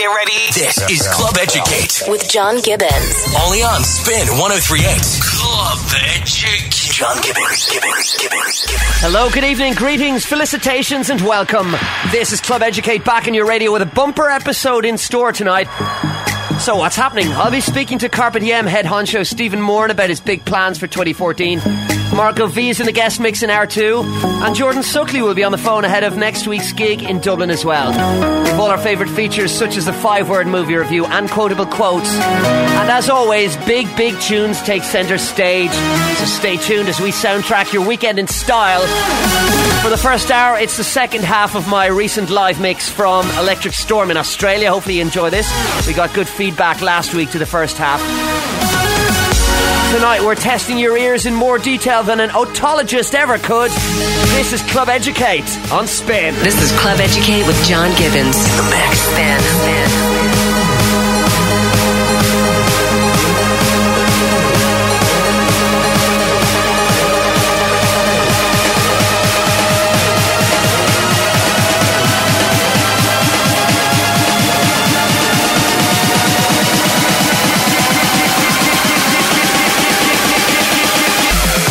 Get ready. This is Club Educate with John Gibbons. Only on Spin 103.8. Club Educate. John Gibbons. Hello, good evening, greetings, felicitations and welcome. This is Club Educate back in your radio with a bumper episode in store tonight. So what's happening? I'll be speaking to Carpe Diem head honcho Stephen Moran about his big plans for 2014. Marco V is in the guest mix in hour 2, and Jordan Suckley will be on the phone ahead of next week's gig in Dublin as well. We have all our favourite features such as the 5-word movie review and quotable quotes. And as always, big tunes take centre stage. So stay tuned as we soundtrack your weekend in style. For the first hour, it's the second half of my recent live mix from Electric Storm in Australia. Hopefully you enjoy this. We got good feedback last week to the first half. Tonight we're testing your ears in more detail than an otologist ever could. This is Club Educate on Spin. This is Club Educate with John Gibbons. The mix. Spin.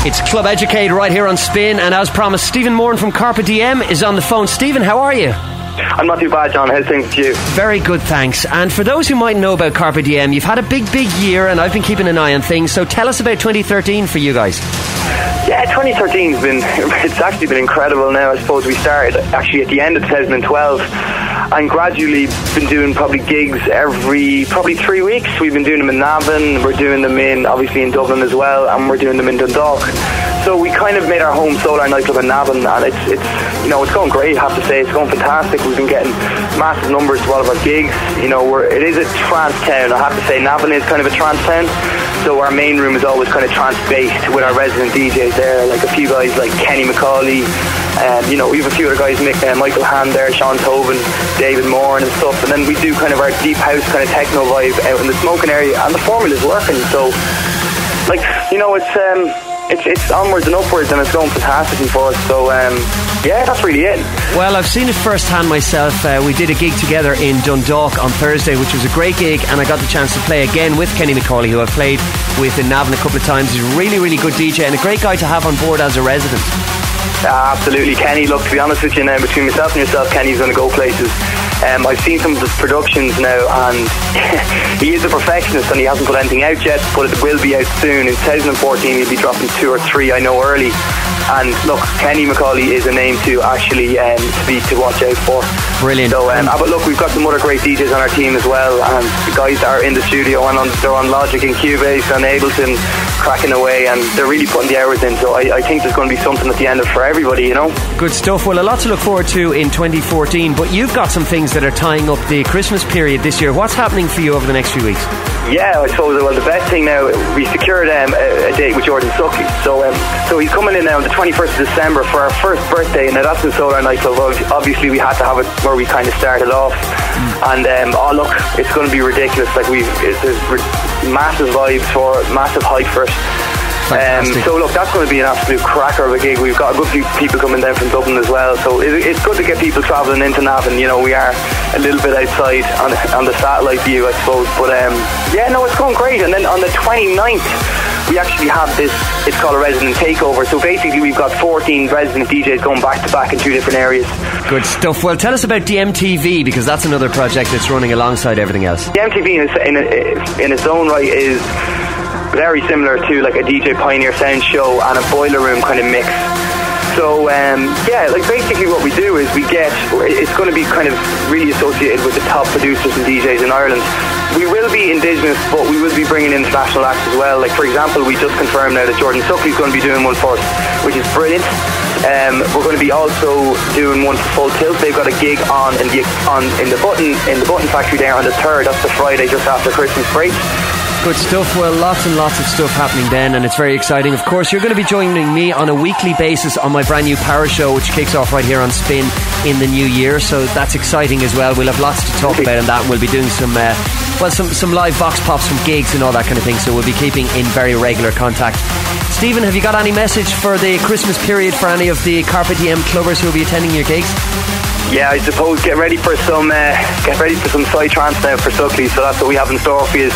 It's Club Educate right here on Spin, and as promised, Stephen Moran from Carpe Diem is on the phone. Stephen, how are you? I'm not too bad, John. How's things with you? Very good, thanks. And for those who might know about Carpe Diem, you've had a big year, and I've been keeping an eye on things. So tell us about 2013 for you guys. Yeah, 2013's it's actually been incredible now. I suppose we started actually at the end of 2012 and gradually been doing probably gigs every 3 weeks. We've been doing them in Navan, we're doing them obviously in Dublin as well, and we're doing them in Dundalk. So we kind of made our home solar nightclub in Navan, and it's going great, I have to say. It's going fantastic. We've been getting massive numbers to all of our gigs. It is a trance town. I have to say Navan is kind of a trance town. So our main room is always kind of trance-based with our resident DJs there, like a few guys like Kenny McCauley, we have a few other guys, Michael Hand there, Sean Tobin, David Moran and stuff, and then we do kind of our deep house kind of techno vibe out in the smoking area, and the formula's working, so it's onwards and upwards, and it's going fantastically for us. So that's really it. Well, I've seen it firsthand myself. We did a gig together in Dundalk on Thursday, which was a great gig, and I got the chance to play again with Kenny McCauley, who I've played with in Navan a couple of times. He's a really good DJ and a great guy to have on board as a resident. Absolutely, Kenny. Look, to be honest with you now, between myself and yourself, Kenny's going to go places. I've seen some of his productions now, and he is a perfectionist, and he hasn't put anything out yet, but it will be out soon. In 2014 he'll be dropping 2 or 3, I know, early. And look, Kenny McCauley is a name to actually to watch out for. Brilliant. So, but look, we've got some other great DJs on our team as well, and the guys that are in the studio and they're on Logic and Cubase and Ableton, cracking away, and they're really putting the hours in. So I think there's going to be something at the end of for everybody, Good stuff. Well, a lot to look forward to in 2014, but you've got some things that are tying up the Christmas period this year. What's happening for you over the next few weeks? Yeah, I suppose, well, the best thing now, we secured a date with Jordan Suckley. So he's coming in now on the 21st of December for our first birthday, and that's in Solar Nightclub. Obviously we had to have it where we kind of started off, and look, it's going to be ridiculous. Like there's massive vibes for it, massive hype for it. So look, that's going to be an absolute cracker of a gig. We've got a good few people coming down from Dublin as well, so it's good to get people travelling into Navan. We are a little bit outside on the satellite view, I suppose, but it's going great. And then on the 29th we actually have this, it's called a resident takeover. So basically we've got 14 resident DJs going back to back in 2 different areas. Good stuff. Well, tell us about the MTV, because that's another project that's running alongside everything else. The MTV in its own right is very similar to like a DJ Pioneer Sound show and a boiler room kind of mix. So basically what we do is it's going to be kind of really associated with the top producers and DJs in Ireland. We will be indigenous, but we will be bringing international acts as well. Like, for example, we just confirmed now that Jordan Suckley's going to be doing one for us, which is brilliant. We're going to be also doing one for Full Tilt. They've got a gig in the Button Factory there on the 3rd. That's the Friday just after Christmas break. Good stuff. Well, lots and lots of stuff happening then, and it's very exciting. Of course, you're going to be joining me on a weekly basis on my brand new Power Show, which kicks off right here on Spin in the new year, so that's exciting as well. We'll have lots to talk about in that, and we'll be doing some live vox pops from gigs and all that kind of thing, so we'll be keeping in very regular contact. Stephen, have you got any message for the Christmas period for any of the Carpe Diem clubbers who will be attending your gigs? Yeah, I suppose get ready for some psytrance now for Suckley, so that's what we have in store for you.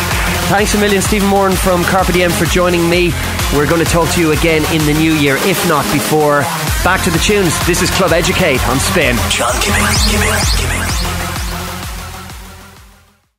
Thanks a million, Stephen Moran from Carpe Diem, for joining me. We're going to talk to you again in the new year, if not before. Back to the tunes. This is Club Educate on Spin. John Gibbons.